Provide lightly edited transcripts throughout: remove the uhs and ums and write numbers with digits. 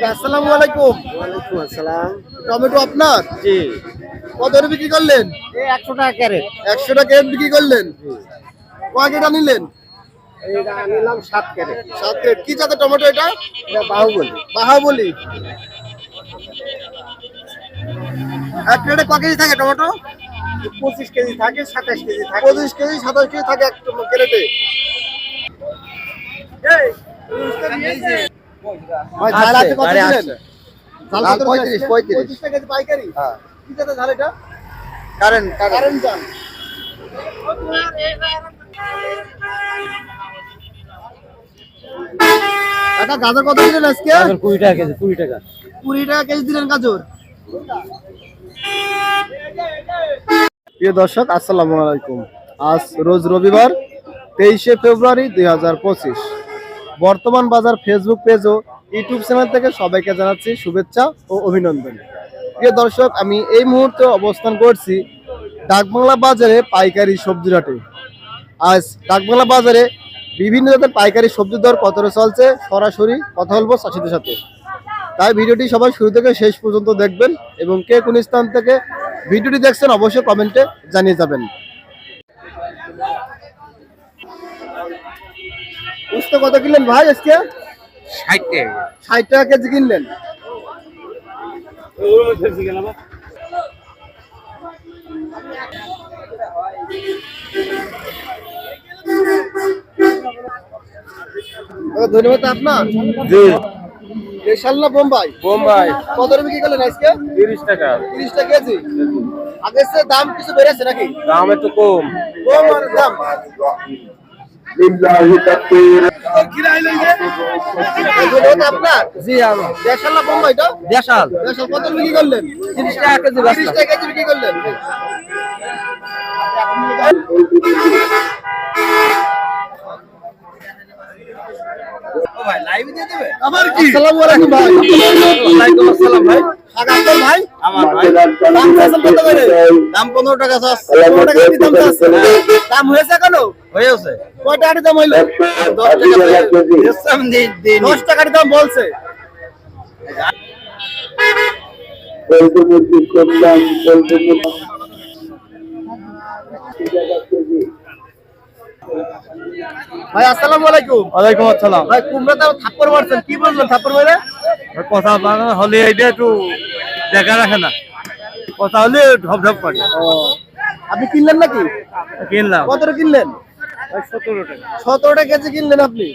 আসসালামু আলাইকুম। ওয়ালাইকুম আসসালাম। টমেটো আপনার? জি। কত করে বিক্রি করলেন? এই 100 টাকা ক্যারেট। 100 টাকা ক্যারেট বিক্রি করলেন। কয় কেটা নিলেন? এইটা নিলাম 7 ক্যারেট। 7 ক্যারেট। কি জাতের টমেটো এটা? এটা বাহুবলী। বাহুবলী। এক ক্যারেটে কয় কেজি থাকে টমেটো? 25 কেজি থাকে, 27 কেজি থাকে। 25 কেজি 27 কেজি থাকে এক ক্যারেটে। ভাই ঝাল আছে কত দিলেন? ঝাল 35 35 টাকা কেজি পাইকারি। হ্যাঁ। কি জাতের ঝাল এটা? কারেন্ট কারেন্ট ঝাল। কাকা গাজর কত দিলেন আজকে? 20 টাকা কেজি, 20 টাকা। 20 টাকা কেজি দিলেন গাজর। প্রিয় দর্শক আসসালামু আলাইকুম। আজ রোজ রবিবার 23শে ফেব্রুয়ারি 2025। বর্তমান বাজার ফেসবুক পেজ ও ইউটিউব চ্যানেল থেকে সবাইকে জানাচ্ছি শুভেচ্ছা ও অভিনন্দন। প্রিয় দর্শক, আমি এই মুহূর্তে অবস্থান করছি ডাকবাংলা বাজারে পাইকারি সবজি হাটে। আজ ডাকবাংলা বাজারে বিভিন্ন জাতের পাইকারি সবজির দর কতটা চলছে সরাসরি কথা বলবো চাষিদের সাথে। তাই ভিডিওটি সবাই শুরু থেকে শেষ পর্যন্ত দেখবেন এবং কে কোন স্থান থেকে ভিডিওটি দেখছেন অবশ্যই কমেন্টে জানিয়ে যাবেন। উস্তা কত কিনলেন ভাই আজকে? 60 টাকা। 60 টাকা কেজি কিনলেন। ধন্যবাদ আপনার। জি। দেশাল না বোম্বাই? বোম্বাই। কত করে বিক্রি করলেন আজকে? 30 টাকা। 30 টাকা কেজি। আগের চেয়ে দাম কিছু বেড়েছে নাকি? দাম একটু কম। কম আর দাম। ধন্যবাদ আপনার। জি আমার। দেশাল না বোম্বাইটা? দেশাল। দেশাল কত বিক্রি করলেন? 30 টাকা কেজি। 30 টাকা কেজি বিক্রি করলেন। আমার কি? আসসালামু আলাইকুম ভাই। ওয়ালাইকুম আসসালাম ভাই। আগামকাল ভাই? আমার ভাই। দাম চাচ্ছেন কত করে? দাম 15 টাকা চাষ। 15 টাকা কি দাম চাচ্ছেন? দাম হয়েছে কেন? হয়েছে। কয় টাকার দাম হইলো? 10 টাকা দিচ্ছাম দিন। 10 টাকার দাম বলছে। ভাই আসসালামু আলাইকুম। ওয়ালাইকুম আসসালাম। ভাই কুমড়াতে থাপ্পড় মারছেন, কি বললেন থাপ্পড় মেরে? কথা বানানো হলে এইটা একটু দেখা রাখে না, কথা হলে ঢপ ঢপ করে। আপনি কিনলেন নাকি? কিনলাম কত করে কিনলেন? 17 টাকা। 17 টাকা কেজি কিনলেন আপনি।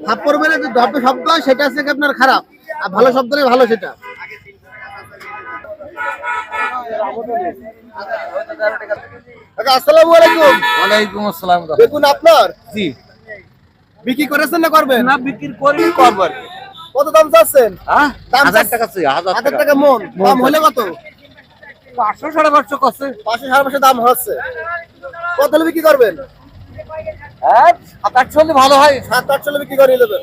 থাপ্পড় মেরে যে ঢপ শব্দ হয় সেটা হচ্ছে আপনার খারাপ, আর ভালো শব্দ হলে ভালো সেটা। আসসালামু আলাইকুম। ওয়ালাইকুম আসসালাম। দেখুন আপনার জি। বিক্রি করেছেন না করবেন? না বিক্রি করি, করব আর কি। কত দাম চাচ্ছেন? হ্যাঁ, দাম 1000 টাকা চাই। 1000 টাকা মন। দাম হলে কত? 500 550 করছে। 500 550 দাম হচ্ছে। কত হলে বিক্রি করবেন? হ্যাঁ, 7-8 হলে ভালো হয়। 7-8 হলে বিক্রি করে দেবেন।